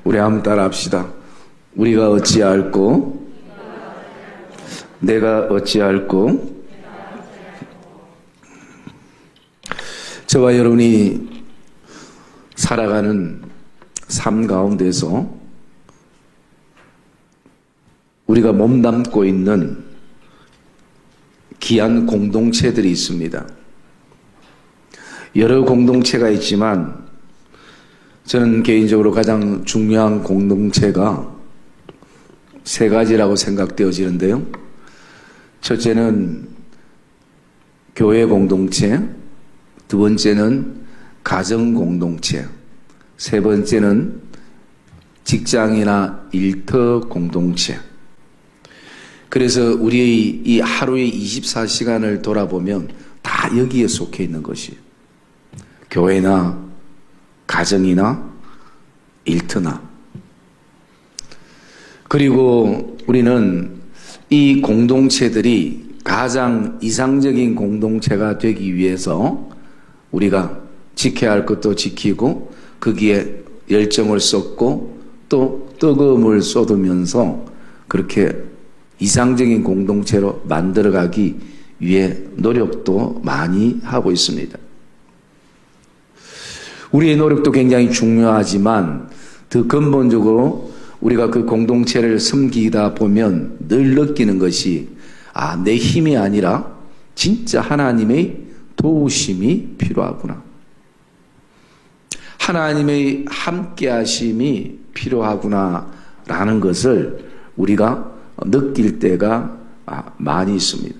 우리 한번 따라 합시다. 우리가 어찌할꼬? 내가 어찌할꼬? 저와 여러분이 살아가는 삶 가운데서 우리가 몸담고 있는 귀한 공동체들이 있습니다. 여러 공동체가 있지만 저는 개인적으로 가장 중요한 공동체가 세 가지라고 생각되어지는데요. 첫째는 교회 공동체, 두 번째는 가정 공동체, 세 번째는 직장이나 일터 공동체. 그래서 우리의 이 하루의 24시간을 돌아보면 다 여기에 속해 있는 것이 교회나 가정이나 일터나. 그리고 우리는 이 공동체들이 가장 이상적인 공동체가 되기 위해서 우리가 지켜야 할 것도 지키고 거기에 열정을 쏟고 또 뜨거움을 쏟으면서 그렇게 이상적인 공동체로 만들어가기 위해 노력도 많이 하고 있습니다. 우리의 노력도 굉장히 중요하지만 더 근본적으로 우리가 그 공동체를 섬기다 보면 늘 느끼는 것이 내 힘이 아니라 진짜 하나님의 도우심이 필요하구나. 하나님의 함께하심이 필요하구나 라는 것을 우리가 느낄 때가 많이 있습니다.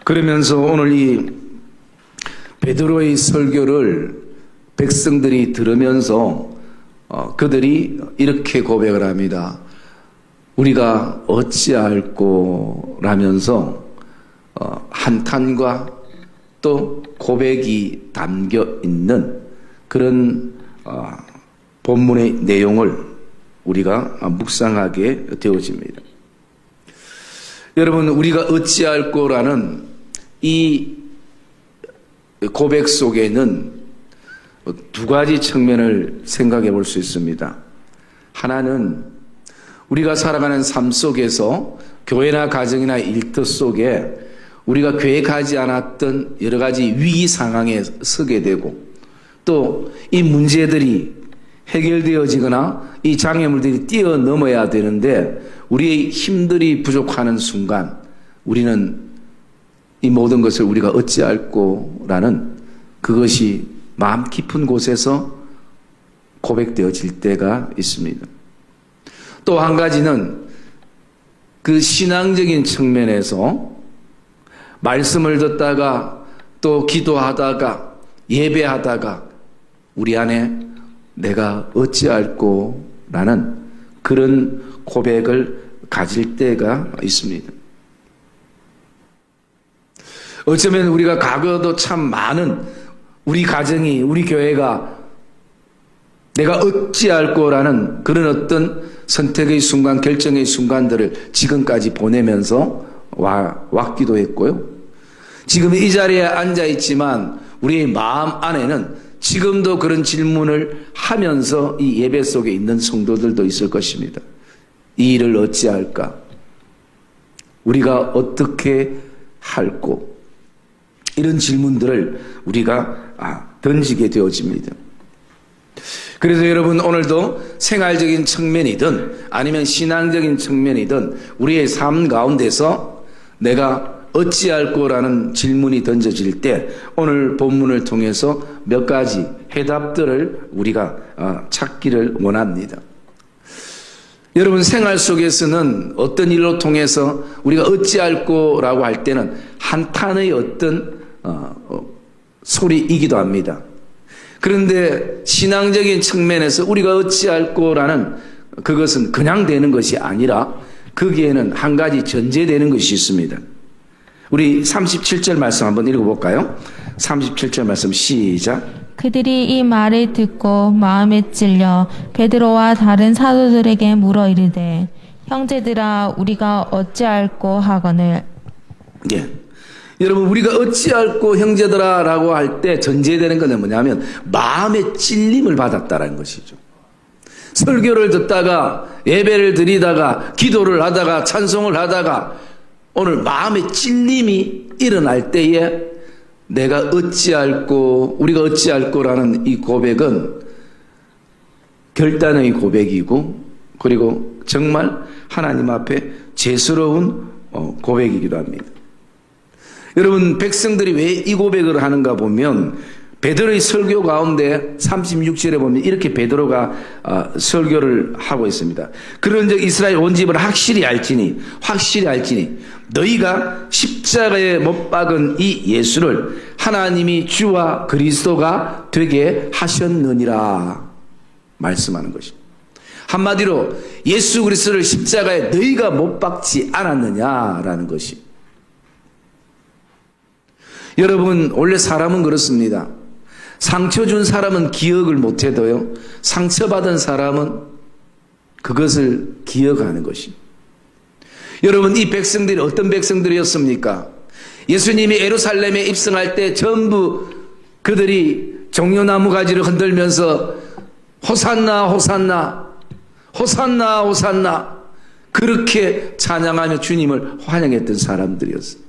그러면서 오늘 이 베드로의 설교를 백성들이 들으면서 그들이 이렇게 고백을 합니다. 우리가 어찌할꼬 라면서 한탄과 또 고백이 담겨 있는 그런 본문의 내용을 우리가 묵상하게 되어집니다. 여러분, 우리가 어찌할꼬라는 이 고백 속에는 두 가지 측면을 생각해 볼 수 있습니다. 하나는 우리가 살아가는 삶 속에서 교회나 가정이나 일터 속에 우리가 계획하지 않았던 여러 가지 위기 상황에 서게 되고 또 이 문제들이 해결되어지거나 이 장애물들이 뛰어넘어야 되는데 우리의 힘들이 부족하는 순간 우리는 이 모든 것을 우리가 어찌할꼬라는 그것이 마음 깊은 곳에서 고백되어질 때가 있습니다. 또 한 가지는 그 신앙적인 측면에서 말씀을 듣다가 또 기도하다가 예배하다가 우리 안에 내가 어찌할꼬라는 그런 고백을 가질 때가 있습니다. 어쩌면 우리가 과거도 참 많은 우리 가정이, 우리 교회가 내가 어찌할꼬라는 그런 어떤 선택의 순간, 결정의 순간들을 지금까지 보내면서 왔기도 했고요. 지금 이 자리에 앉아 있지만 우리의 마음 안에는 지금도 그런 질문을 하면서 이 예배 속에 있는 성도들도 있을 것입니다. 이 일을 어찌할까? 우리가 어떻게 할꼬? 이런 질문들을 우리가 던지게 되어집니다. 그래서 여러분, 오늘도 생활적인 측면이든 아니면 신앙적인 측면이든 우리의 삶 가운데서 내가 어찌할꼬라는 질문이 던져질 때 오늘 본문을 통해서 몇 가지 해답들을 우리가 찾기를 원합니다. 여러분, 생활 속에서는 어떤 일로 통해서 우리가 어찌할꼬라고 할 때는 한탄의 어떤 소리이기도 합니다. 그런데 신앙적인 측면에서 우리가 어찌할꼬라는 그것은 그냥 되는 것이 아니라 거기에는 한 가지 전제되는 것이 있습니다. 우리 37절 말씀 한번 읽어볼까요? 37절 말씀 시작. 그들이 이 말을 듣고 마음에 찔려 베드로와 다른 사도들에게 물어 이르되 형제들아 우리가 어찌할꼬 하거늘. 예. 여러분, 우리가 어찌할꼬 형제들아라고 할 때 전제되는 건 뭐냐면 마음의 찔림을 받았다라는 것이죠. 설교를 듣다가 예배를 드리다가 기도를 하다가 찬송을 하다가 오늘 마음의 찔림이 일어날 때에 내가 어찌할꼬, 우리가 어찌할꼬라는 이 고백은 결단의 고백이고, 그리고 정말 하나님 앞에 죄스러운 고백이기도 합니다. 여러분, 백성들이 왜 이 고백을 하는가 보면 베드로의 설교 가운데 36절에 보면 이렇게 베드로가 설교를 하고 있습니다. 그런즉 이스라엘 온 집을 확실히 알지니 너희가 십자가에 못 박은 이 예수를 하나님이 주와 그리스도가 되게 하셨느니라 말씀하는 것입니다. 한마디로 예수 그리스도를 십자가에 너희가 못 박지 않았느냐라는 것이. 여러분, 원래 사람은 그렇습니다. 상처 준 사람은 기억을 못해도요, 상처받은 사람은 그것을 기억하는 것입니다. 여러분, 이 백성들이 어떤 백성들이었습니까? 예수님이 예루살렘에 입성할 때 전부 그들이 종려나무 가지를 흔들면서 호산나 호산나 호산나 호산나 그렇게 찬양하며 주님을 환영했던 사람들이었어요.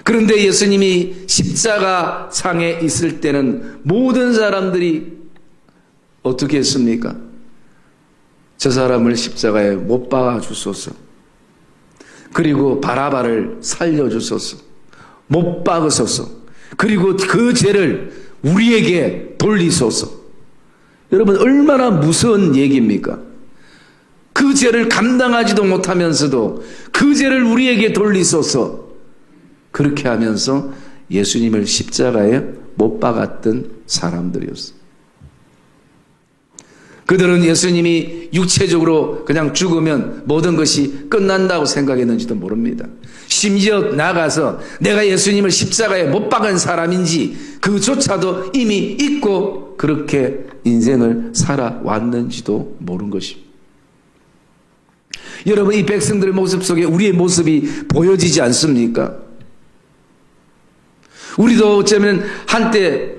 그런데 예수님이 십자가 상에 있을 때는 모든 사람들이 어떻게 했습니까? 저 사람을 십자가에 못 박아 주소서. 그리고 바라바를 살려주소서. 못 박으소서. 그리고 그 죄를 우리에게 돌리소서. 여러분, 얼마나 무서운 얘기입니까? 그 죄를 감당하지도 못하면서도 그 죄를 우리에게 돌리소서. 그렇게 하면서 예수님을 십자가에 못 박았던 사람들이었어요. 그들은 예수님이 육체적으로 그냥 죽으면 모든 것이 끝난다고 생각했는지도 모릅니다. 심지어 나가서 내가 예수님을 십자가에 못 박은 사람인지 그조차도 이미 잊고 그렇게 인생을 살아왔는지도 모른 것입니다. 여러분, 이 백성들의 모습 속에 우리의 모습이 보여지지 않습니까? 우리도 어쩌면 한때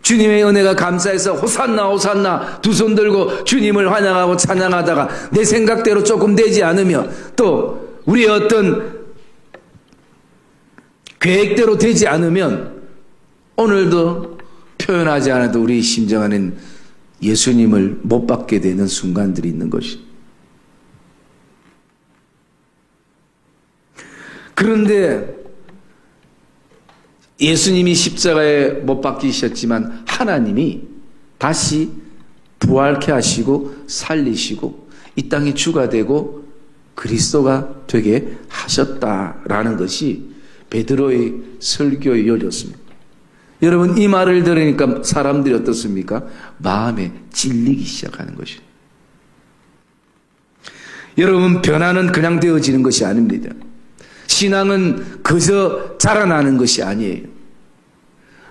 주님의 은혜가 감사해서 호산나 호산나 두 손 들고 주님을 환영하고 찬양하다가 내 생각대로 조금 되지 않으며 또 우리의 어떤 계획대로 되지 않으면 오늘도 표현하지 않아도 우리 심정 안에는 예수님을 못 받게 되는 순간들이 있는 것입니다. 그런데 예수님이 십자가에 못 박히셨지만 하나님이 다시 부활케 하시고 살리시고 이 땅에 주가 되고 그리스도가 되게 하셨다라는 것이 베드로의 설교에 이어졌습니다. 여러분, 이 말을 들으니까 사람들이 어떻습니까? 마음에 찔리기 시작하는 것입니다. 여러분, 변화는 그냥 되어지는 것이 아닙니다. 신앙은 그저 자라나는 것이 아니에요.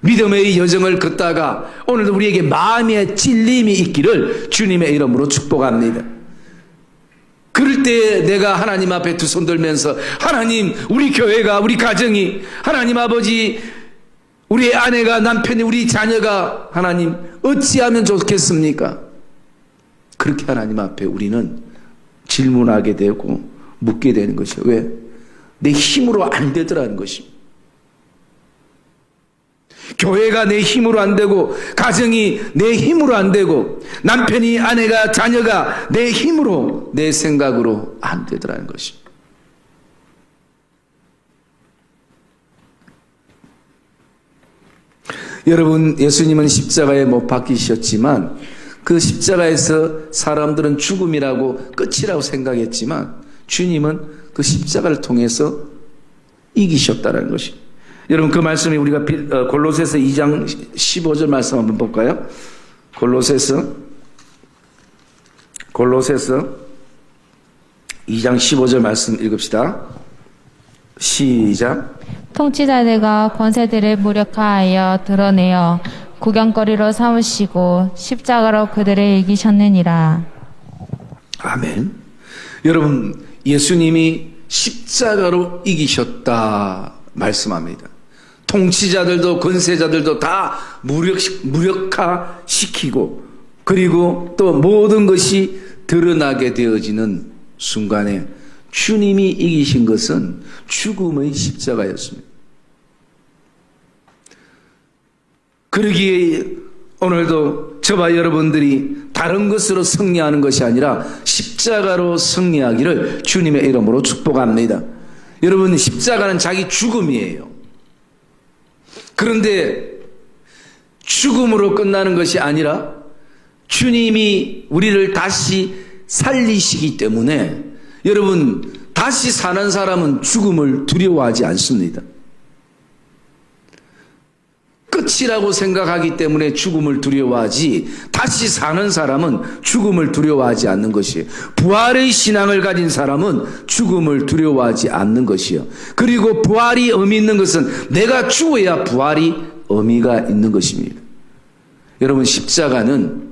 믿음의 여정을 걷다가 오늘도 우리에게 마음의 찔림이 있기를 주님의 이름으로 축복합니다. 그럴 때 내가 하나님 앞에 두 손 들면서 하나님, 우리 교회가, 우리 가정이, 하나님 아버지, 우리의 아내가, 남편이, 우리 자녀가 하나님 어찌하면 좋겠습니까? 그렇게 하나님 앞에 우리는 질문하게 되고 묻게 되는 것이에요. 왜? 내 힘으로 안 되더라는 것입니다. 교회가 내 힘으로 안 되고 가정이 내 힘으로 안 되고 남편이, 아내가, 자녀가 내 힘으로, 내 생각으로 안 되더라는 것입니다. 여러분, 예수님은 십자가에 못 박히셨지만 그 십자가에서 사람들은 죽음이라고 끝이라고 생각했지만 주님은 그 십자가를 통해서 이기셨다는 것입니다. 여러분, 그 말씀이 우리가 골로새서 2장 15절 말씀 한번 볼까요? 골로새서 2장 15절 말씀 읽읍시다. 시작. 통치자들과 권세들을 무력화하여 드러내어 구경거리로 삼으시고 십자가로 그들을 이기셨느니라. 아멘. 여러분, 예수님이 십자가로 이기셨다 말씀합니다. 통치자들도 권세자들도 다 무력화시키고 그리고 또 모든 것이 드러나게 되어지는 순간에 주님이 이기신 것은 죽음의 십자가였습니다. 그러기에 오늘도 저와 여러분들이 다른 것으로 승리하는 것이 아니라 십자가로 승리하기를 주님의 이름으로 축복합니다. 여러분, 십자가는 자기 죽음이에요. 그런데 죽음으로 끝나는 것이 아니라 주님이 우리를 다시 살리시기 때문에 여러분, 다시 사는 사람은 죽음을 두려워하지 않습니다. 끝이라고 생각하기 때문에 죽음을 두려워하지, 다시 사는 사람은 죽음을 두려워하지 않는 것이에요. 부활의 신앙을 가진 사람은 죽음을 두려워하지 않는 것이요. 그리고 부활이 의미 있는 것은 내가 죽어야 부활이 의미가 있는 것입니다. 여러분, 십자가는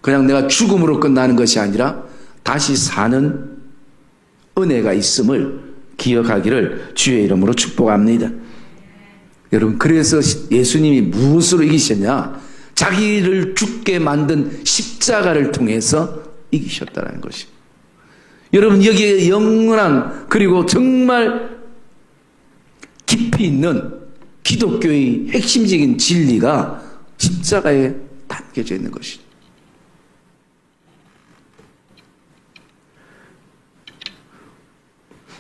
그냥 내가 죽음으로 끝나는 것이 아니라 다시 사는 은혜가 있음을 기억하기를 주의 이름으로 축복합니다. 여러분, 그래서 예수님이 무엇으로 이기셨냐? 자기를 죽게 만든 십자가를 통해서 이기셨다는 것입니다. 여러분, 여기에 영원한 그리고 정말 깊이 있는 기독교의 핵심적인 진리가 십자가에 담겨져 있는 것입니다.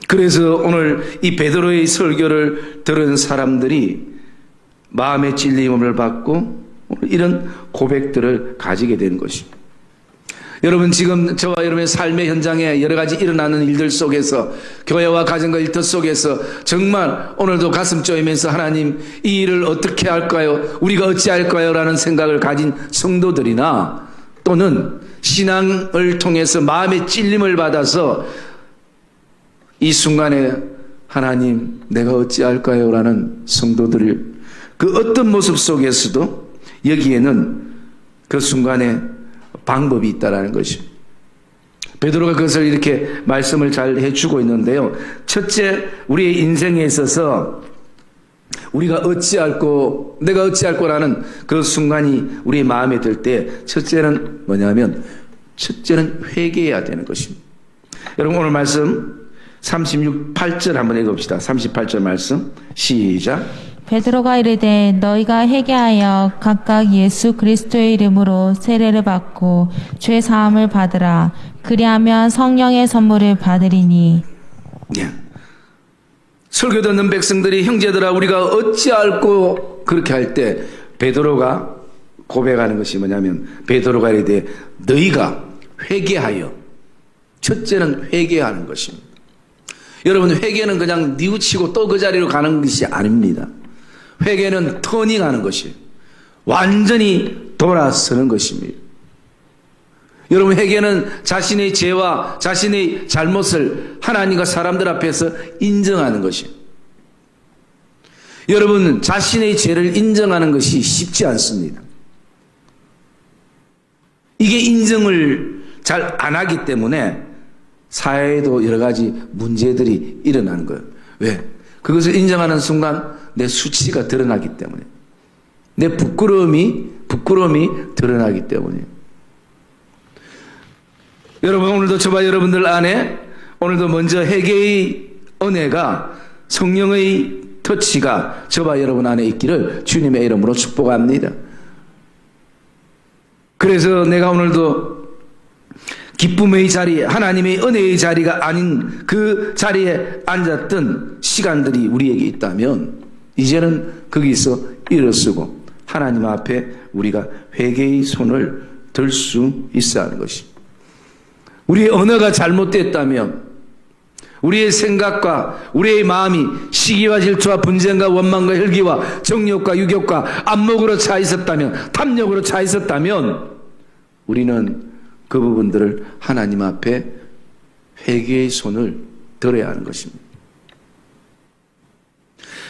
그래서 오늘 이 베드로의 설교를 들은 사람들이 마음의 찔림을 받고 이런 고백들을 가지게 되는 것입니다. 여러분, 지금 저와 여러분의 삶의 현장에 여러 가지 일어나는 일들 속에서, 교회와 가정과 일터 속에서 정말 오늘도 가슴 쪼이면서 하나님, 이 일을 어떻게 할까요? 우리가 어찌할까요? 라는 생각을 가진 성도들이나 또는 신앙을 통해서 마음의 찔림을 받아서 이 순간에 하나님, 내가 어찌할까요? 라는 성도들, 그 어떤 모습 속에서도 여기에는 그 순간에 방법이 있다라는 것입니다. 베드로가 그것을 이렇게 말씀을 잘 해주고 있는데요. 첫째, 우리의 인생에 있어서 우리가 어찌할꼬, 내가 어찌할꼬라는 그 순간이 우리의 마음에 들 때 첫째는 뭐냐면, 첫째는 회개해야 되는 것입니다. 여러분, 오늘 말씀 36~8절 한번 읽어봅시다. 38절 말씀 시작. 베드로가 이르되 너희가 회개하여 각각 예수 그리스도의 이름으로 세례를 받고 죄 사함을 받으라. 그리하면 성령의 선물을 받으리니. 예. 설교 듣는 백성들이 형제들아 우리가 어찌할꼬 그렇게 할 때 베드로가 고백하는 것이 뭐냐면, 베드로가 이르되 너희가 회개하여, 첫째는 회개하는 것입니다. 여러분, 회개는 그냥 뉘우치고 또 그 자리로 가는 것이 아닙니다. 회개는 터닝하는 것이에요. 완전히 돌아서는 것입니다. 여러분, 회개는 자신의 죄와 자신의 잘못을 하나님과 사람들 앞에서 인정하는 것이에요. 여러분, 자신의 죄를 인정하는 것이 쉽지 않습니다. 이게 인정을 잘 안 하기 때문에 사회에도 여러 가지 문제들이 일어나는 거예요. 왜? 그것을 인정하는 순간 내 수치가 드러나기 때문에, 내 부끄러움이 드러나기 때문에. 여러분, 오늘도 저와 여러분들 안에 오늘도 먼저 회개의 은혜가, 성령의 터치가 저와 여러분 안에 있기를 주님의 이름으로 축복합니다. 그래서 내가 오늘도 기쁨의 자리, 하나님의 은혜의 자리가 아닌 그 자리에 앉았던 시간들이 우리에게 있다면 이제는 거기서 일어서고 하나님 앞에 우리가 회개의 손을 들 수 있어야 하는 것입니다. 우리의 언어가 잘못됐다면, 우리의 생각과 우리의 마음이 시기와 질투와 분쟁과 원망과 혈기와 정욕과 유욕과 안목으로 차 있었다면, 탐욕으로 차 있었다면 우리는 그 부분들을 하나님 앞에 회개의 손을 들어야 하는 것입니다.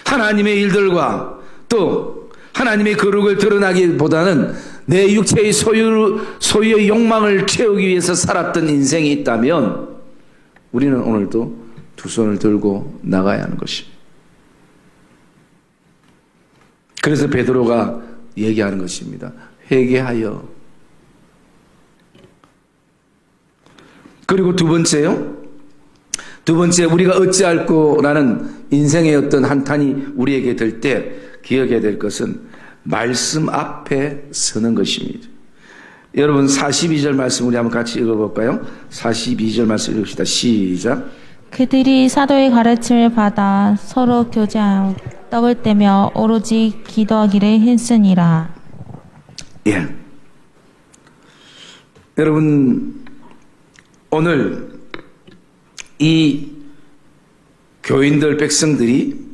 하나님의 일들과 또 하나님의 거룩을 드러나기보다는 내 육체의 소유의 욕망을 채우기 위해서 살았던 인생이 있다면 우리는 오늘도 두 손을 들고 나가야 하는 것입니다. 그래서 베드로가 얘기하는 것입니다. 회개하여. 그리고 두 번째, 우리가 어찌할꼬라는 인생의 어떤 한탄이 우리에게 들 때 기억해야 될 것은 말씀 앞에 서는 것입니다. 여러분 42절 말씀 우리 한번 같이 읽어볼까요? 42절 말씀 읽읍시다. 시작. 그들이 사도의 가르침을 받아 서로 교제하여 떡을 떼며 오로지 기도하기를 힘쓰니라. 예. 여러분 오늘 이 교인들 백성들이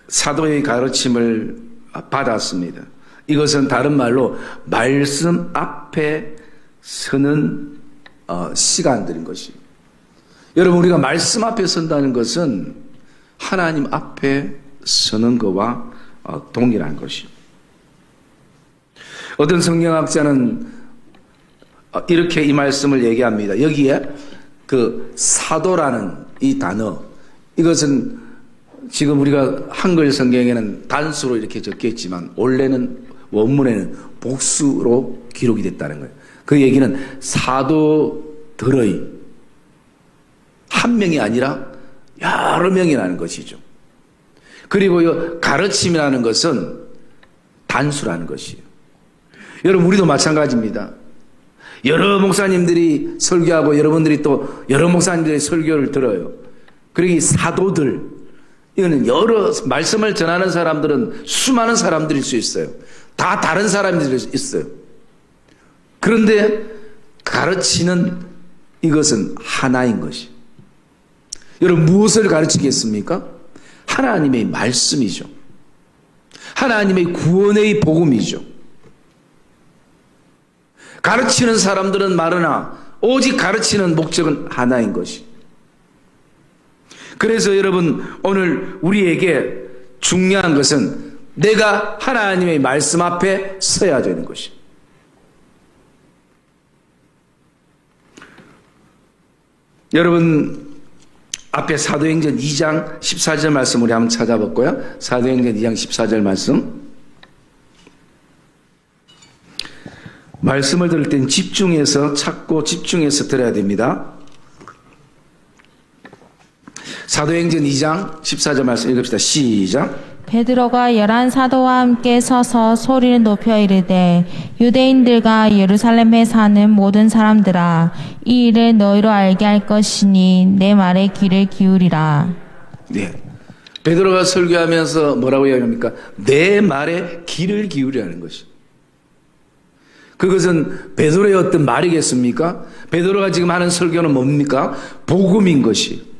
사도의 가르침을 받았습니다. 이것은 다른 말로 말씀 앞에 서는 시간들인 것입니다. 여러분 우리가 말씀 앞에 선다는 것은 하나님 앞에 서는 것과 동일한 것입니다. 어떤 성경학자는 이렇게 이 말씀을 얘기합니다. 여기에 그 사도라는 이 단어, 이것은 지금 우리가 한글 성경에는 단수로 이렇게 적혀 있지만 원래는 원문에는 복수로 기록이 됐다는 거예요. 그 얘기는 사도들의 한 명이 아니라 여러 명이라는 것이죠. 그리고 이 가르침이라는 것은 단수라는 것이에요. 여러분 우리도 마찬가지입니다. 여러 목사님들이 설교하고 여러분들이 또 여러 목사님들의 설교를 들어요. 그리고 이 사도들, 이거는 여러 말씀을 전하는 사람들은 수많은 사람들일 수 있어요. 다 다른 사람들이 있어요. 그런데 가르치는 이것은 하나인 것이. 여러분 무엇을 가르치겠습니까? 하나님의 말씀이죠. 하나님의 구원의 복음이죠. 가르치는 사람들은 많으나 오직 가르치는 목적은 하나인 것이. 그래서 여러분 오늘 우리에게 중요한 것은 내가 하나님의 말씀 앞에 서야 되는 것이. 여러분 앞에 사도행전 2장 14절 말씀 우리 한번 찾아볼까요? 사도행전 2장 14절 말씀을 들을 땐 집중해서 찾고 집중해서 들어야 됩니다. 사도행전 2장 14절 말씀 읽읍시다. 시작. 베드로가 11 사도와 함께 서서 소리를 높여 이르되 유대인들과 예루살렘에 사는 모든 사람들아 이 일을 너희로 알게 할 것이니 내 말에 귀를 기울이라. 네. 베드로가 설교하면서 뭐라고 이야기합니까? 내 말에 귀를 기울이라는 것이. 그것은 베드로의 어떤 말이겠습니까? 베드로가 지금 하는 설교는 뭡니까? 복음인 것이.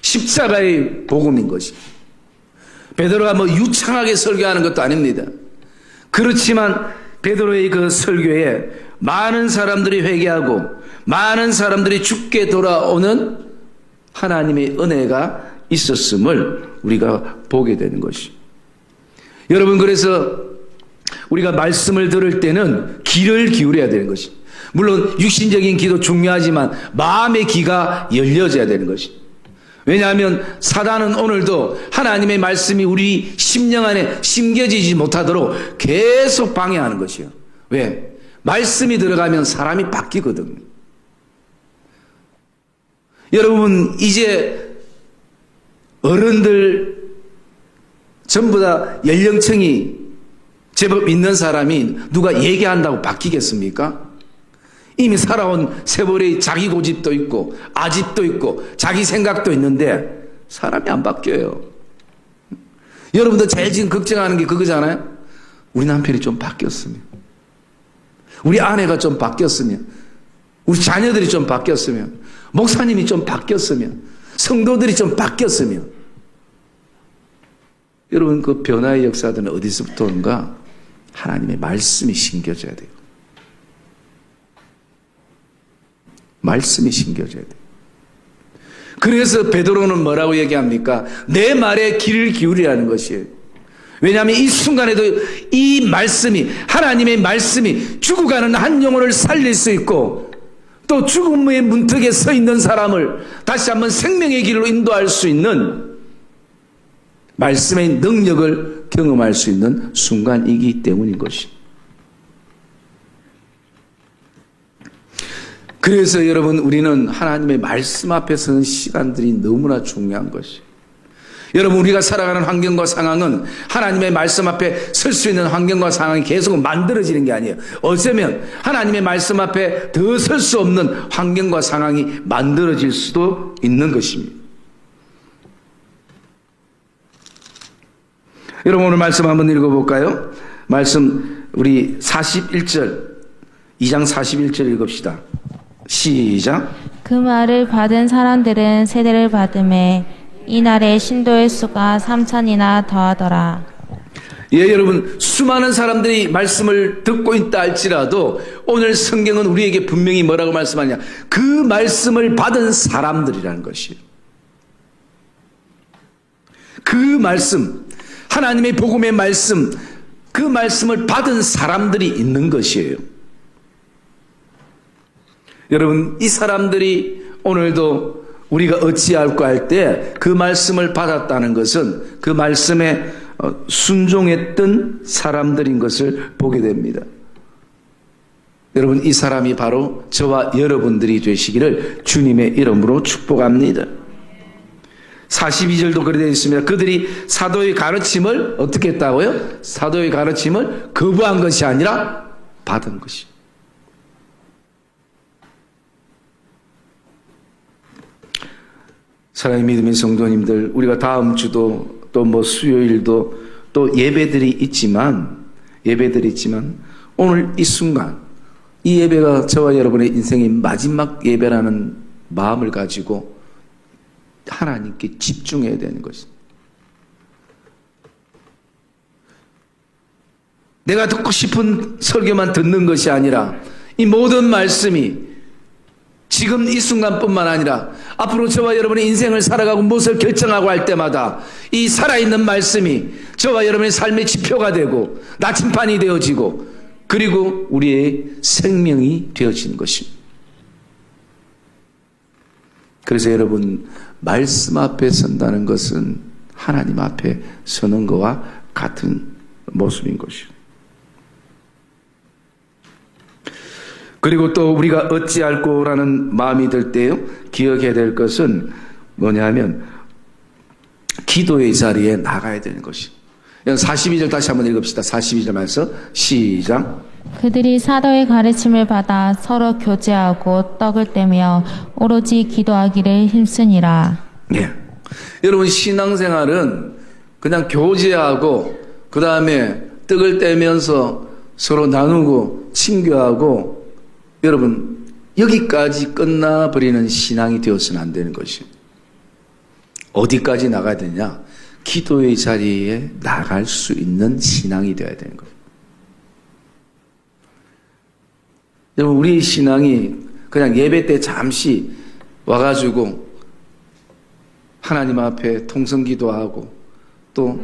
십자가의 복음인 것이. 베드로가 뭐 유창하게 설교하는 것도 아닙니다. 그렇지만 베드로의 그 설교에 많은 사람들이 회개하고 많은 사람들이 죽게 돌아오는 하나님의 은혜가 있었음을 우리가 보게 되는 것이. 여러분 그래서 우리가 말씀을 들을 때는 귀를 기울여야 되는 것이. 물론 육신적인 귀도 중요하지만 마음의 귀가 열려져야 되는 것이. 왜냐하면 사단은 오늘도 하나님의 말씀이 우리 심령 안에 심겨지지 못하도록 계속 방해하는 것이요. 왜? 말씀이 들어가면 사람이 바뀌거든요. 여러분 이제 어른들 전부 다 연령층이 제법 있는 사람이 누가 얘기한다고 바뀌겠습니까? 이미 살아온 세월의 자기 고집도 있고 아집도 있고 자기 생각도 있는데 사람이 안 바뀌어요. 여러분들 제일 지금 걱정하는 게 그거잖아요. 우리 남편이 좀 바뀌었으면, 우리 아내가 좀 바뀌었으면, 우리 자녀들이 좀 바뀌었으면, 목사님이 좀 바뀌었으면, 성도들이 좀 바뀌었으면. 여러분 그 변화의 역사들은 어디서부터 오는가? 하나님의 말씀이 심겨져야 돼요. 말씀이 심겨져야 돼요. 그래서 베드로는 뭐라고 얘기합니까? 내 말에 귀를 기울이라는 것이에요. 왜냐하면 이 순간에도 이 말씀이, 하나님의 말씀이 죽어가는 한 영혼을 살릴 수 있고 또 죽음의 문턱에 서 있는 사람을 다시 한번 생명의 길로 인도할 수 있는 말씀의 능력을 경험할 수 있는 순간이기 때문인 것입니다. 그래서 여러분, 우리는 하나님의 말씀 앞에 서는 시간들이 너무나 중요한 것이에요. 여러분, 우리가 살아가는 환경과 상황은 하나님의 말씀 앞에 설 수 있는 환경과 상황이 계속 만들어지는 게 아니에요. 어쩌면 하나님의 말씀 앞에 더 설 수 없는 환경과 상황이 만들어질 수도 있는 것입니다. 여러분, 오늘 말씀 한번 읽어볼까요? 말씀 우리 41절, 2장 41절 읽읍시다. 시작. 그 말을 받은 사람들은 세대를 받음에 이날의 신도의 수가 3,000이나 더하더라. 예, 여러분, 수많은 사람들이 말씀을 듣고 있다 할지라도 오늘 성경은 우리에게 분명히 뭐라고 말씀하냐? 그 말씀을 받은 사람들이라는 것이에요. 그 말씀, 하나님의 복음의 말씀, 그 말씀을 받은 사람들이 있는 것이에요. 여러분, 이 사람들이 오늘도 우리가 어찌할까 할 때 그 말씀을 받았다는 것은 그 말씀에 순종했던 사람들인 것을 보게 됩니다. 여러분, 이 사람이 바로 저와 여러분들이 되시기를 주님의 이름으로 축복합니다. 42절도 그렇게 되어 있습니다. 그들이 사도의 가르침을 어떻게 했다고요? 사도의 가르침을 거부한 것이 아니라 받은 것이. 사랑의 믿음의 성도님들, 우리가 다음 주도 또 수요일도 또 예배들이 있지만 오늘 이 순간 이 예배가 저와 여러분의 인생의 마지막 예배라는 마음을 가지고 하나님께 집중해야 되는 것입니다. 내가 듣고 싶은 설교만 듣는 것이 아니라 이 모든 말씀이 지금 이 순간뿐만 아니라 앞으로 저와 여러분의 인생을 살아가고 무엇을 결정하고 할 때마다 이 살아있는 말씀이 저와 여러분의 삶의 지표가 되고 나침판이 되어지고 그리고 우리의 생명이 되어지는 것입니다. 그래서 여러분, 말씀 앞에 선다는 것은 하나님 앞에 서는 것과 같은 모습인 것입니다. 그리고 또 우리가 어찌할꼬라는 마음이 들 때요, 기억해야 될 것은 뭐냐면 기도의 자리에 나가야 되는 것입니다. 42절 다시 한번 읽읍시다. 42절 말씀 시작. 그들이 사도의 가르침을 받아 서로 교제하고 떡을 떼며 오로지 기도하기를 힘쓰니라. 예. 여러분, 신앙생활은 그냥 교제하고 그 다음에 떡을 떼면서 서로 나누고 친교하고 여러분, 여기까지 끝나버리는 신앙이 되어서는 안 되는 것이에요. 어디까지 나가야 되냐? 기도의 자리에 나갈 수 있는 신앙이 되어야 되는 거예요. 여러분, 우리 신앙이 그냥 예배 때 잠시 와가지고 하나님 앞에 통성기도하고 또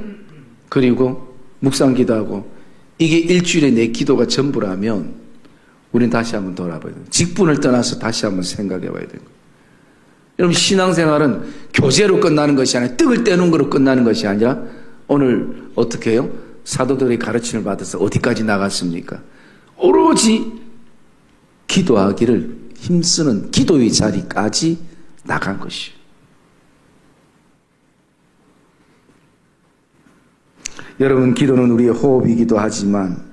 그리고 묵상기도하고 이게 일주일에 내 기도가 전부라면 우리는 다시 한번 돌아봐야 돼요. 직분을 떠나서 다시 한번 생각해 봐야 되는 거예요. 여러분, 신앙생활은 교제로 끝나는 것이 아니라 떡을 떼는 거로 끝나는 것이 아니라 오늘 어떻게 해요? 사도들의 가르침을 받아서 어디까지 나갔습니까? 오로지 기도하기를 힘쓰는 기도의 자리까지 나간 것이에요. 여러분, 기도는 우리의 호흡이기도 하지만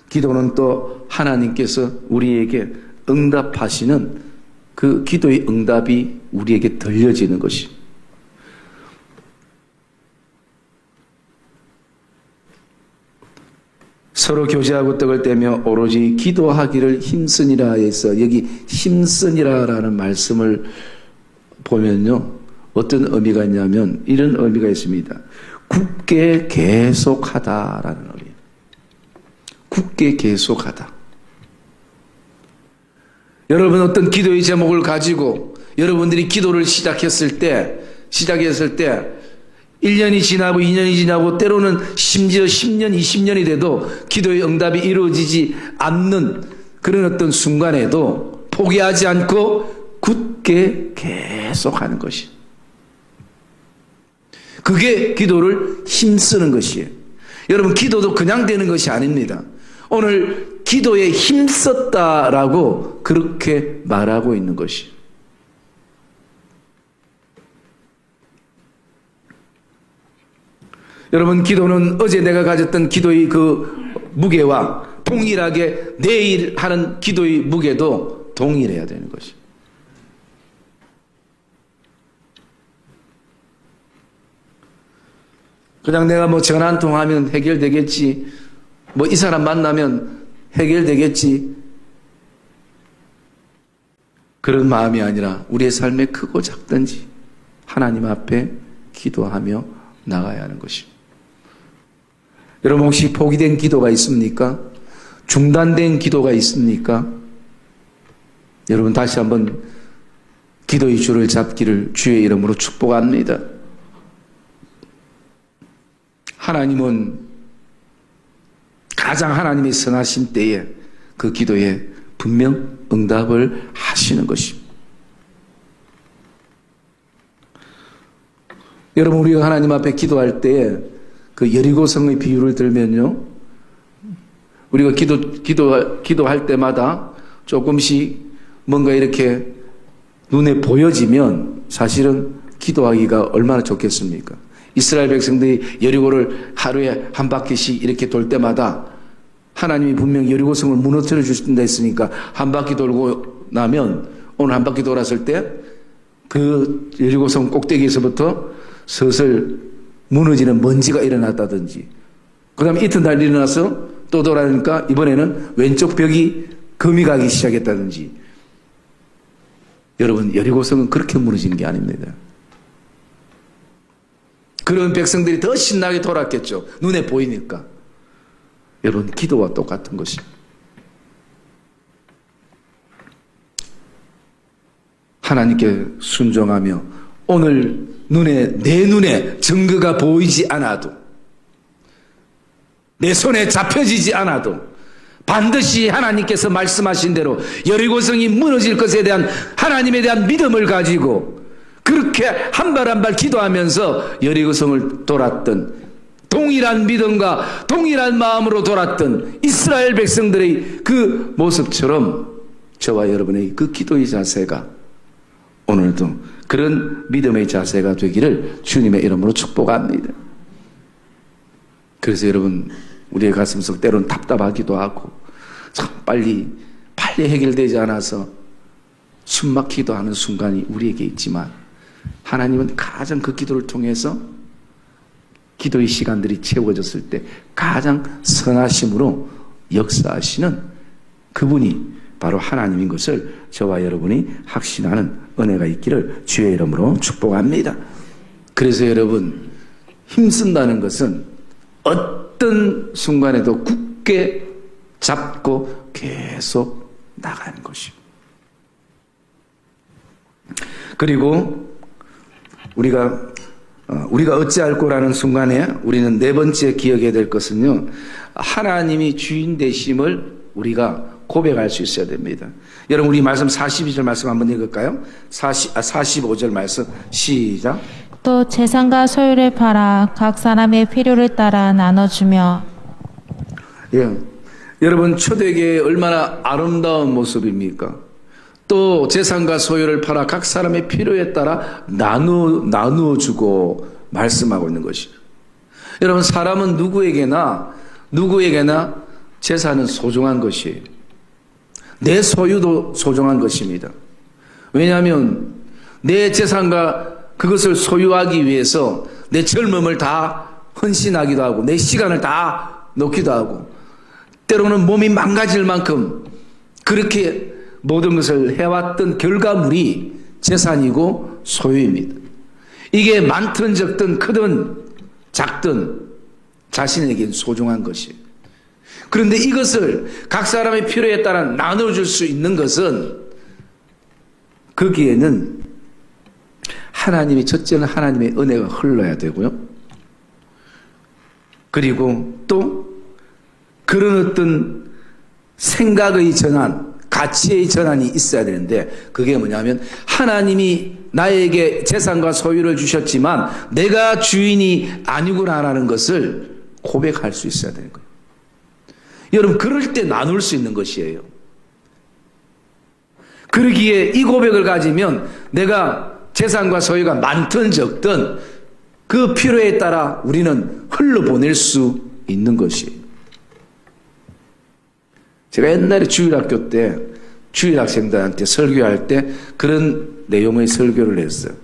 기도는 또 하나님께서 우리에게 응답하시는 그 기도의 응답이 우리에게 들려지는 것입니다. 서로 교제하고 떡을 떼며 오로지 기도하기를 힘쓰니라 해서 여기 힘쓰니라라는 말씀을 보면요, 어떤 의미가 있냐면 이런 의미가 있습니다. 굳게 계속하다라는 의미. 굳게 계속하다. 여러분, 어떤 기도의 제목을 가지고 여러분들이 기도를 시작했을 때 1년이 지나고 2년이 지나고 때로는 심지어 10년, 20년이 돼도 기도의 응답이 이루어지지 않는 그런 어떤 순간에도 포기하지 않고 굳게 계속하는 것이. 그게 기도를 힘쓰는 것이에요. 여러분, 기도도 그냥 되는 것이 아닙니다. 오늘 기도에 힘썼다라고 그렇게 말하고 있는 것이. 여러분, 기도는 어제 내가 가졌던 기도의 그 무게와 동일하게 내일 하는 기도의 무게도 동일해야 되는 것이. 그냥 내가 뭐 전화 한 통 하면 해결되겠지, 뭐 이 사람 만나면 해결되겠지, 그런 마음이 아니라 우리의 삶에 크고 작든지 하나님 앞에 기도하며 나가야 하는 것입니다. 여러분, 혹시 포기된 기도가 있습니까? 중단된 기도가 있습니까? 여러분, 다시 한번 기도의 줄을 잡기를 주의 이름으로 축복합니다. 하나님은 가장 하나님의 선하신 때에 그 기도에 분명 응답을 하시는 것입니다. 여러분, 우리가 하나님 앞에 기도할 때에 그 여리고성의 비유를 들면요, 우리가 기도할 때마다 조금씩 뭔가 이렇게 눈에 보여지면 사실은 기도하기가 얼마나 좋겠습니까? 이스라엘 백성들이 여리고를 하루에 한 바퀴씩 이렇게 돌 때마다 하나님이 분명 여리고성을 무너뜨려 주신다 했으니까 한 바퀴 돌고 나면 오늘 한 바퀴 돌았을 때 그 여리고성 꼭대기에서부터 슬슬 무너지는 먼지가 일어났다든지, 그 다음에 이튿날 일어나서 또 돌아오니까 이번에는 왼쪽 벽이 금이 가기 시작했다든지. 여러분, 여리고성은 그렇게 무너지는 게 아닙니다. 그런 백성들이 더 신나게 돌았겠죠. 눈에 보이니까. 여러분, 기도와 똑같은 것입니다. 하나님께 순종하며 오늘 내 눈에 증거가 보이지 않아도, 내 손에 잡혀지지 않아도 반드시 하나님께서 말씀하신 대로 여리고성이 무너질 것에 대한 하나님에 대한 믿음을 가지고 그렇게 한 발 한 발 기도하면서 여리고성을 돌았던, 동일한 믿음과 동일한 마음으로 돌았던 이스라엘 백성들의 그 모습처럼 저와 여러분의 그 기도의 자세가 오늘도 그런 믿음의 자세가 되기를 주님의 이름으로 축복합니다. 그래서 여러분, 우리의 가슴속 때로는 답답하기도 하고 참 빨리 해결되지 않아서 숨막히기도 하는 순간이 우리에게 있지만, 하나님은 가장 그 기도를 통해서 기도의 시간들이 채워졌을 때 가장 선하심으로 역사하시는 그분이 바로 하나님인 것을 저와 여러분이 확신하는 은혜가 있기를 주의 이름으로 축복합니다. 그래서 여러분, 힘쓴다는 것은 어떤 순간에도 굳게 잡고 계속 나가는 것이고, 그리고 우리가 어찌할꼬라는 순간에 우리는 네 번째 기억해야 될 것은요, 하나님이 주인 되심을 우리가 고백할 수 있어야 됩니다. 여러분, 우리 말씀 42절 말씀 한번 읽을까요? 45절 말씀 시작. 또 재산과 소유를 팔아 각 사람의 필요를 따라 나눠주며. 예, 여러분, 초대교회의 얼마나 아름다운 모습입니까? 또 재산과 소유를 팔아 각 사람의 필요에 따라 나누어 주고 말씀하고 있는 것이죠. 여러분, 사람은 누구에게나 재산은 소중한 것이에요. 내 소유도 소중한 것입니다. 왜냐하면 내 재산과 그것을 소유하기 위해서 내 젊음을 다 헌신하기도 하고 내 시간을 다 놓기도 하고, 때로는 몸이 망가질 만큼 그렇게 모든 것을 해왔던 결과물이 재산이고 소유입니다. 이게 많든 적든 크든 작든 자신에겐 소중한 것이에요. 그런데 이것을 각 사람의 필요에 따라 나눠줄 수 있는 것은, 거기에는 첫째는 하나님의 은혜가 흘러야 되고요. 그리고 또 그런 어떤 생각의 전환, 가치의 전환이 있어야 되는데, 그게 뭐냐면 하나님이 나에게 재산과 소유를 주셨지만 내가 주인이 아니구나라는 것을 고백할 수 있어야 되는 거예요. 여러분, 그럴 때 나눌 수 있는 것이에요. 그러기에 이 고백을 가지면 내가 재산과 소유가 많든 적든 그 필요에 따라 우리는 흘러보낼 수 있는 것이에요. 제가 옛날에 주일학교 때 주일학생들한테 설교할 때 그런 내용의 설교를 했어요.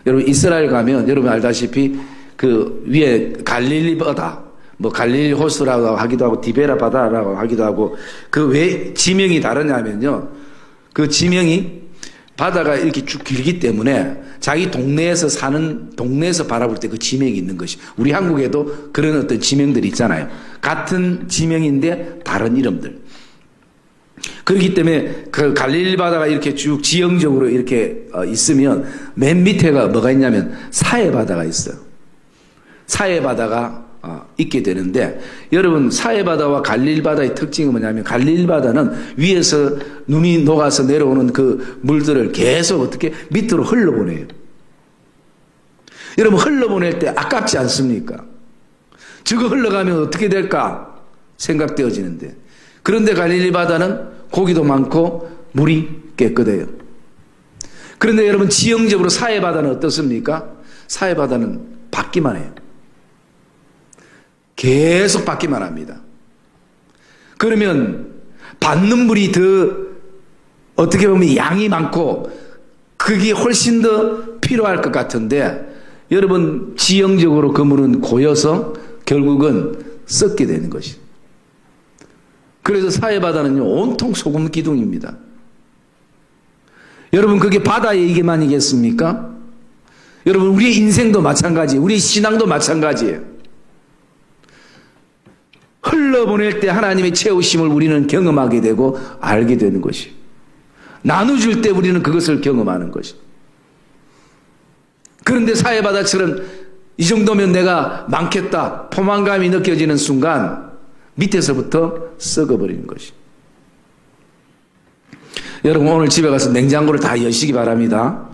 여러분, 이스라엘 가면 여러분 알다시피 그 위에 갈릴리 바다, 뭐 갈릴리 호수라고 하기도 하고 디베라 바다라고 하기도 하고 그 왜 지명이 다르냐면요. 그 지명이 바다가 이렇게 쭉 길기 때문에 자기 동네에서 사는 동네에서 바라볼 때 그 지명이 있는 것이. 우리 한국에도 그런 어떤 지명들이 있잖아요. 같은 지명인데 다른 이름들. 그렇기 때문에 그 갈릴리 바다가 이렇게 쭉 지형적으로 이렇게 있으면 맨 밑에가 뭐가 있냐면 사해 바다가 있어요. 사해 바다가 있게 되는데, 여러분, 사해 바다와 갈릴리 바다의 특징은 뭐냐면 갈릴리 바다는 위에서 눈이 녹아서 내려오는 그 물들을 계속 어떻게 밑으로 흘러보내요. 여러분, 흘러보낼 때 아깝지 않습니까? 저거 흘러가면 어떻게 될까 생각되어지는데, 그런데 갈릴리 바다는 고기도 많고 물이 깨끗해요. 그런데 여러분, 지형적으로 사해 바다는 어떻습니까? 사해 바다는 받기만 해요. 계속 받기만 합니다. 그러면 받는 물이 더 어떻게 보면 양이 많고 그게 훨씬 더 필요할 것 같은데, 여러분, 지형적으로 그 물은 고여서 결국은 썩게 되는 것이죠. 그래서 사해바다는요, 온통 소금 기둥입니다. 여러분, 그게 바다의 얘기만이겠습니까? 여러분, 우리의 인생도 마찬가지예요. 우리의 신앙도 마찬가지예요. 흘러보낼 때 하나님의 채우심을 우리는 경험하게 되고 알게 되는 것이에요. 나눠줄 때 우리는 그것을 경험하는 것이에요. 그런데 사해바다처럼 이 정도면 내가 많겠다, 포만감이 느껴지는 순간 밑에서부터 썩어버리는 것이에요. 여러분, 오늘 집에 가서 냉장고를 다 여시기 바랍니다.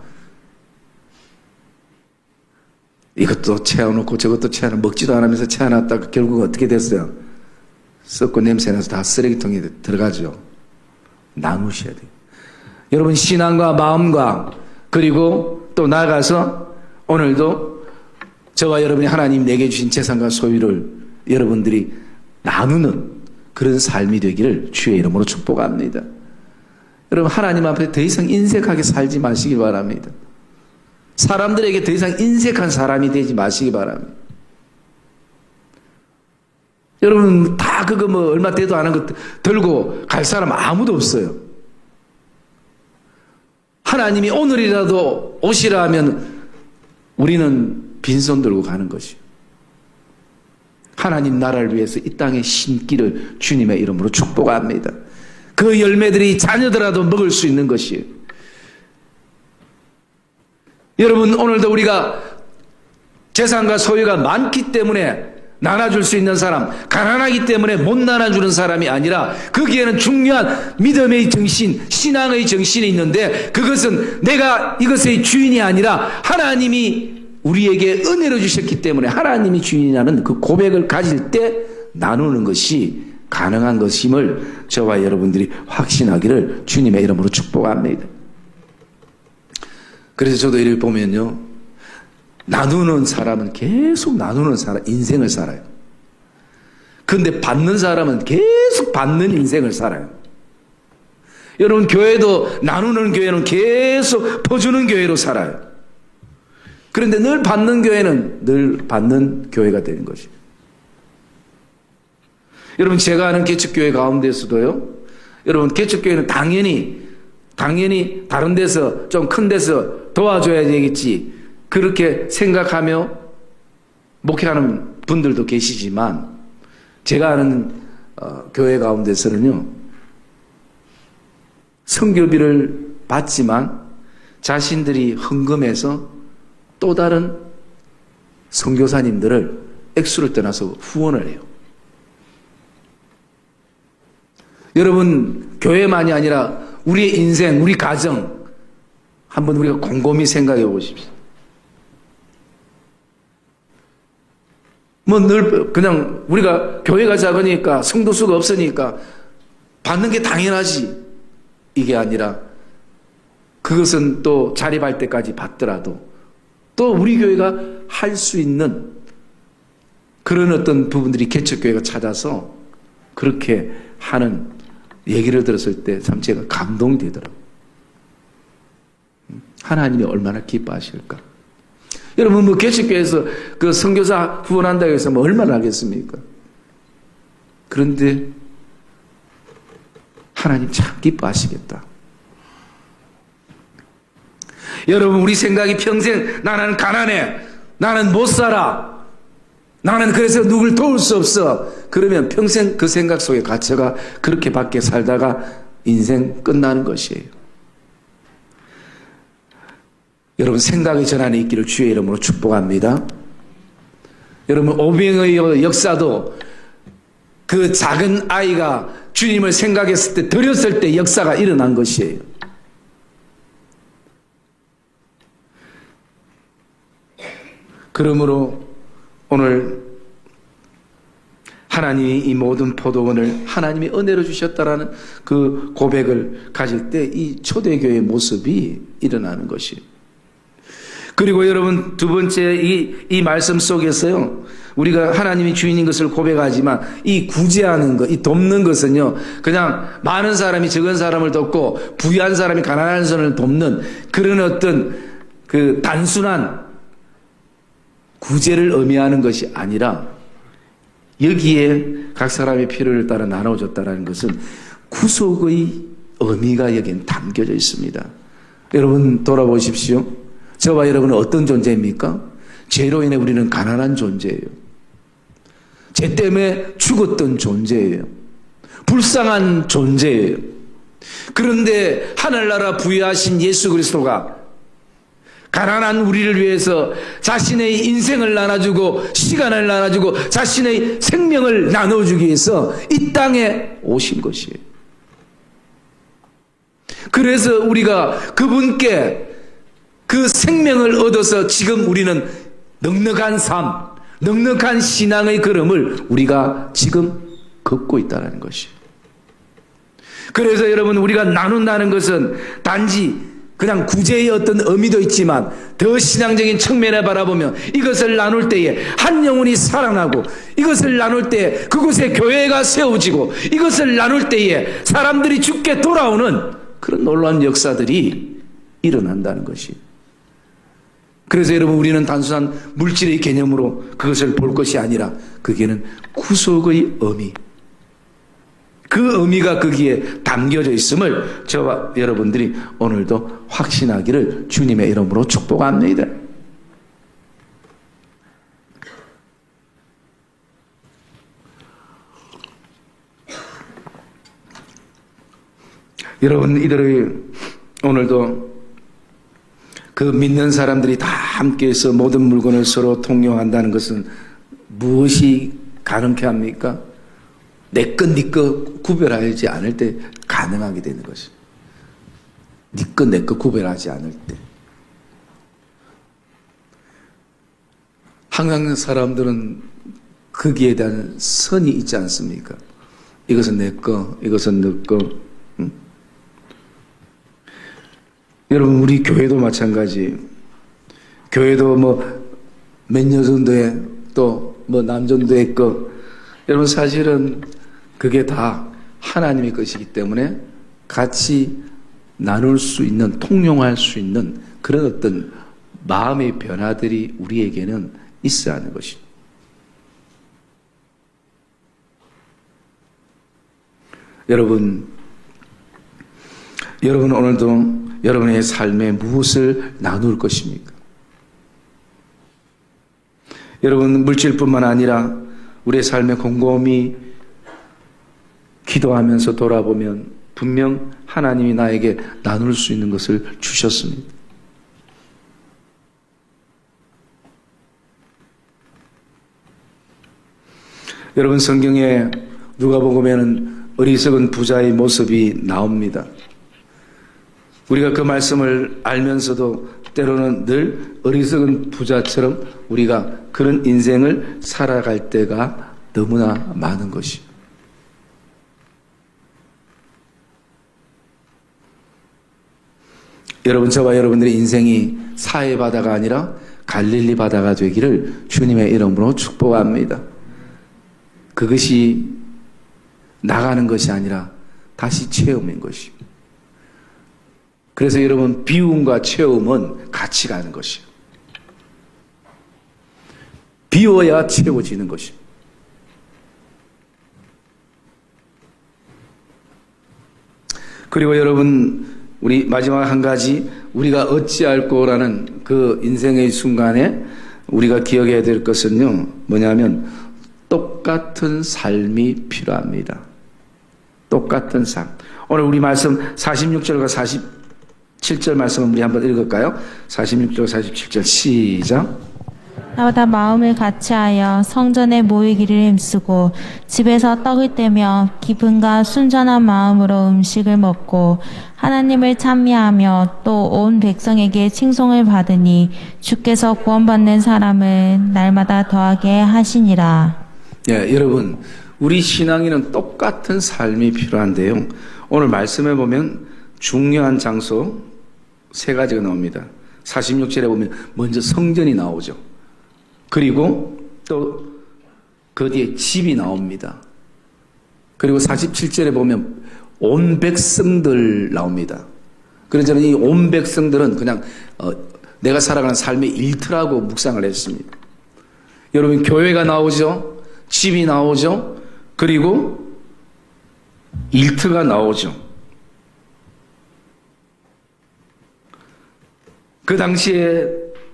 이것도 채워놓고 저것도 채워놓고 먹지도 않으면서 채워놨다가 결국 어떻게 됐어요? 썩고 냄새나서 다 쓰레기통에 들어가죠. 나누셔야 돼요. 여러분, 신앙과 마음과 그리고 또 나아가서 오늘도 저와 여러분이 하나님 내게 주신 재산과 소유를 여러분들이 나누는 그런 삶이 되기를 주의 이름으로 축복합니다. 여러분, 하나님 앞에 더 이상 인색하게 살지 마시기 바랍니다. 사람들에게 더 이상 인색한 사람이 되지 마시기 바랍니다. 여러분, 다 그거 뭐 얼마 되도 안 한 것 들고 갈 사람 아무도 없어요. 하나님이 오늘이라도 오시라 하면 우리는 빈손 들고 가는 것이요. 하나님 나라를 위해서 이 땅에 심기를 주님의 이름으로 축복합니다. 그 열매들이 자녀들라도 먹을 수 있는 것이에요. 여러분, 오늘도 우리가 재산과 소유가 많기 때문에 나눠줄 수 있는 사람, 가난하기 때문에 못 나눠주는 사람이 아니라 거기에는 중요한 믿음의 정신, 신앙의 정신이 있는데, 그것은 내가 이것의 주인이 아니라 하나님이 우리에게 은혜로 주셨기 때문에 하나님이 주인이라는 그 고백을 가질 때 나누는 것이 가능한 것임을 저와 여러분들이 확신하기를 주님의 이름으로 축복합니다. 그래서 저도 이를 보면요, 나누는 사람은 계속 나누는 사람, 인생을 살아요. 그런데 받는 사람은 계속 받는 인생을 살아요. 여러분, 교회도 나누는 교회는 계속 퍼주는 교회로 살아요. 그런데 늘 받는 교회는 늘 받는 교회가 되는 것이죠. 여러분, 제가 아는 개척교회 가운데서도요, 여러분, 개척교회는 당연히 다른 데서 좀 큰 데서 도와줘야 되겠지, 그렇게 생각하며 목회하는 분들도 계시지만, 제가 아는 교회 가운데서는요, 선교비를 받지만 자신들이 헌금해서 또 다른 선교사님들을 액수를 떠나서 후원을 해요. 여러분, 교회만이 아니라 우리의 인생, 우리 가정 한번 우리가 곰곰이 생각해 보십시오. 뭐 늘 그냥 우리가 교회가 작으니까 성도 수가 없으니까 받는 게 당연하지. 이게 아니라 그것은 또 자립할 때까지 받더라도 또 우리 교회가 할 수 있는 그런 어떤 부분들이 개척교회가 찾아서 그렇게 하는 얘기를 들었을 때 참 제가 감동이 되더라고요. 하나님이 얼마나 기뻐하실까. 여러분 뭐 개척교회에서 그 선교사 후원한다고 해서 뭐 얼마나 하겠습니까? 그런데 하나님 참 기뻐하시겠다. 여러분 우리 생각이 평생 나는 가난해, 나는 못 살아, 나는 그래서 누굴 도울 수 없어, 그러면 평생 그 생각 속에 갇혀가 그렇게 밖에 살다가 인생 끝나는 것이에요. 여러분 생각의 전환이 있기를 주의 이름으로 축복합니다. 여러분 오병의 역사도 그 작은 아이가 주님을 생각했을 때, 드렸을 때 역사가 일어난 것이에요. 그러므로 오늘 하나님이 이 모든 포도원을 하나님이 은혜로 주셨다라는 그 고백을 가질 때 이 초대교회의 모습이 일어나는 것이에요. 그리고 여러분 두 번째 이 말씀 속에서요, 우리가 하나님이 주인인 것을 고백하지만 이 구제하는 것, 이 돕는 것은요, 그냥 많은 사람이 적은 사람을 돕고 부유한 사람이 가난한 사람을 돕는 그런 어떤 그 단순한 구제를 의미하는 것이 아니라 여기에 각 사람의 필요를 따라 나눠줬다는 것은 구속의 의미가 여기엔 담겨져 있습니다. 여러분 돌아보십시오. 저와 여러분은 어떤 존재입니까? 죄로 인해 우리는 가난한 존재예요. 죄 때문에 죽었던 존재예요. 불쌍한 존재예요. 그런데 하늘나라 부유하신 예수 그리스도가 가난한 우리를 위해서 자신의 인생을 나눠주고 시간을 나눠주고 자신의 생명을 나눠주기 위해서 이 땅에 오신 것이에요. 그래서 우리가 그분께 그 생명을 얻어서 지금 우리는 넉넉한 삶, 넉넉한 신앙의 걸음을 우리가 지금 걷고 있다는 것이에요. 그래서 여러분 우리가 나눈다는 것은 단지 그냥 구제의 어떤 의미도 있지만 더 신앙적인 측면에 바라보면 이것을 나눌 때에 한 영혼이 살아나고, 이것을 나눌 때 그곳에 교회가 세워지고, 이것을 나눌 때에 사람들이 죽게 돌아오는 그런 놀라운 역사들이 일어난다는 것이. 그래서 여러분 우리는 단순한 물질의 개념으로 그것을 볼 것이 아니라 거기에는 구속의 의미, 그 의미가 거기에 담겨져 있음을 저와 여러분들이 오늘도 확신하기를 주님의 이름으로 축복합니다. 여러분 이들의 오늘도 그 믿는 사람들이 다 함께해서 모든 물건을 서로 통용한다는 것은 무엇이 가능케 합니까? 내 것, 네 것 구별하지 않을 때 가능하게 되는 것이죠. 네 것, 내 것 구별하지 않을 때. 항상 사람들은 거기에 대한 선이 있지 않습니까? 이것은 내 거, 이것은 너 거. 응? 여러분 우리 교회도 마찬가지. 교회도 뭐 몇 년 정도에 또 뭐 남정도의 거. 여러분 사실은 그게 다 하나님의 것이기 때문에 같이 나눌 수 있는, 통용할 수 있는 그런 어떤 마음의 변화들이 우리에게는 있어야 하는 것입니다. 여러분 오늘도 여러분의 삶에 무엇을 나눌 것입니까? 여러분 물질뿐만 아니라 우리의 삶에 곰곰이 기도하면서 돌아보면 분명 하나님이 나에게 나눌 수 있는 것을 주셨습니다. 여러분 성경에 누가복음에는 어리석은 부자의 모습이 나옵니다. 우리가 그 말씀을 알면서도 때로는 늘 어리석은 부자처럼 우리가 그런 인생을 살아갈 때가 너무나 많은 것이요. 여러분, 저와 여러분들의 인생이 사해 바다가 아니라 갈릴리 바다가 되기를 주님의 이름으로 축복합니다. 그것이 나가는 것이 아니라 다시 체험인 것입니다. 그래서 여러분, 비움과 체험은 같이 가는 것이에요. 비워야 채워지는 것이에요. 그리고 여러분, 우리 마지막 한 가지, 우리가 어찌할꼬라는 그 인생의 순간에 우리가 기억해야 될 것은요, 뭐냐면 똑같은 삶이 필요합니다. 똑같은 삶. 오늘 우리 말씀 46절과 47절 말씀은 우리 한번 읽을까요? 46절, 47절 시작. 나보다 마음을 같이하여 성전에 모이기를 힘쓰고 집에서 떡을 떼며 기쁨과 순전한 마음으로 음식을 먹고 하나님을 찬미하며 또 온 백성에게 칭송을 받으니 주께서 구원받는 사람을 날마다 더하게 하시니라. 예, 여러분, 우리 신앙인은 똑같은 삶이 필요한데요. 오늘 말씀에 보면 중요한 장소 세 가지가 나옵니다. 46절에 보면 먼저 성전이 나오죠. 그리고 또 그 뒤에 집이 나옵니다. 그리고 47절에 보면 온 백성들 나옵니다. 그래서 저는 이 온 백성들은 그냥 내가 살아가는 삶의 일터라고 묵상을 했습니다. 여러분, 교회가 나오죠. 집이 나오죠. 그리고 일터가 나오죠. 그 당시에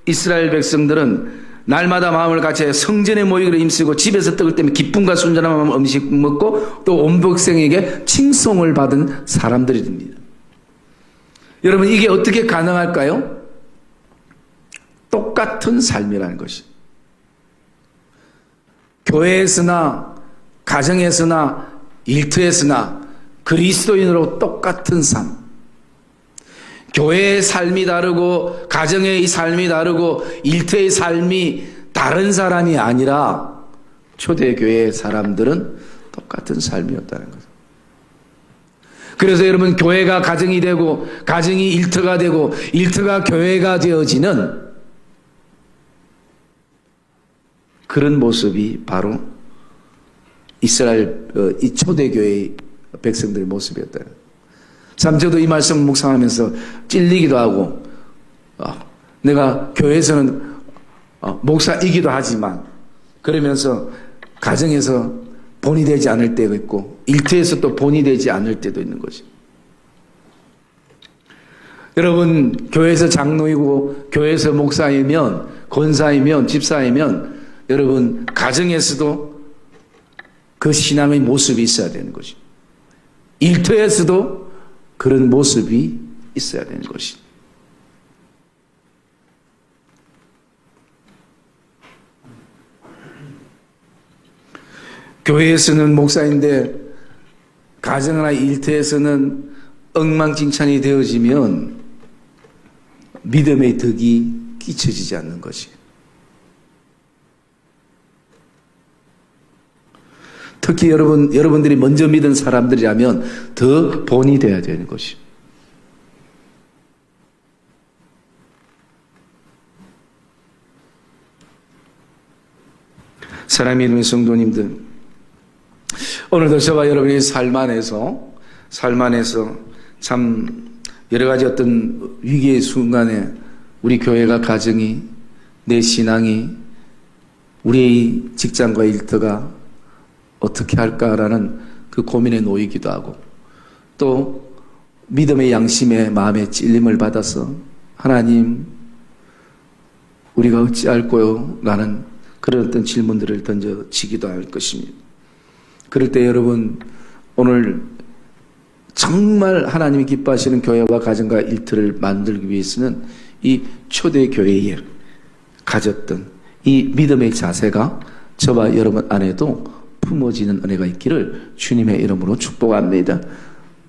이스라엘 백성들은 날마다 마음을 같이 성전에 모이기를 힘쓰고 집에서 떡을 떼며 기쁨과 순전한 마음으로 음식 먹고 또 온 백성에게 칭송을 받은 사람들이 됩니다. 여러분, 이게 어떻게 가능할까요? 똑같은 삶이라는 것이. 교회에서나 가정에서나 일터에서나 그리스도인으로 똑같은 삶. 교회의 삶이 다르고 가정의 삶이 다르고 일터의 삶이 다른 사람이 아니라 초대교회의 사람들은 똑같은 삶이었다는 거죠. 그래서 여러분, 교회가 가정이 되고 가정이 일터가 되고 일터가 교회가 되어지는 그런 모습이 바로 이스라엘 이 초대교회의 백성들의 모습이었다는 거예요. 참, 저도 이 말씀 묵상하면서 찔리기도 하고, 내가 교회에서는 목사이기도 하지만, 그러면서 가정에서 본이 되지 않을 때가 있고, 일터에서 또 본이 되지 않을 때도 있는 거죠. 여러분, 교회에서 장로이고, 교회에서 목사이면, 권사이면, 집사이면, 여러분, 가정에서도 그 신앙의 모습이 있어야 되는 거죠. 일터에서도 그런 모습이 있어야 되는 것이. 교회에서는 목사인데 가정이나 일터에서는 엉망진창이 되어지면 믿음의 덕이 끼쳐지지 않는 것이. 특히 여러분들이 먼저 믿은 사람들이라면 더 본이 되어야 되는 것이. 사랑의 이름의 성도님들, 오늘도 저와 여러분의 삶 안에서 참 여러 가지 어떤 위기의 순간에 우리 교회가, 가정이, 내 신앙이, 우리의 직장과 일터가 어떻게 할까라는 그 고민에 놓이기도 하고, 또 믿음의 양심에 마음의 찔림을 받아서 하나님, 우리가 어찌할꼬요? 라는 그런 어떤 질문들을 던져지기도 할 것입니다. 그럴 때 여러분, 오늘 정말 하나님이 기뻐하시는 교회와 가정과 일터를 만들기 위해서는 이 초대교회에 가졌던 이 믿음의 자세가 저와 여러분 안에도 품어지는 은혜가 있기를 주님의 이름으로 축복합니다.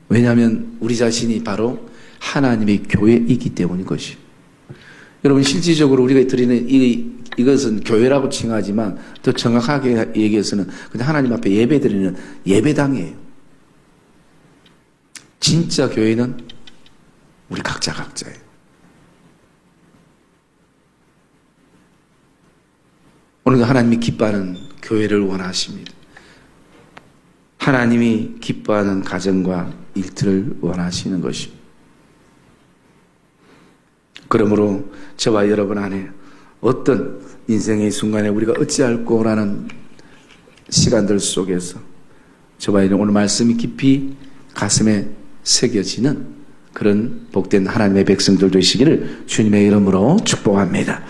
왜냐하면 우리 자신이 바로 하나님의 교회이기 때문인 것이요. 여러분 실질적으로 우리가 드리는 이것은 교회라고 칭하지만 더 정확하게 얘기해서는 그냥 하나님 앞에 예배드리는 예배당이에요. 진짜 교회는 우리 각자예요. 오늘도 하나님이 기뻐하는 교회를 원하십니다. 하나님이 기뻐하는 가정과 일터를 원하시는 것입니다. 그러므로 저와 여러분 안에 어떤 인생의 순간에 우리가 어찌할꼬라는 시간들 속에서 저와 여러분 오늘 말씀이 깊이 가슴에 새겨지는 그런 복된 하나님의 백성들 되시기를 주님의 이름으로 축복합니다.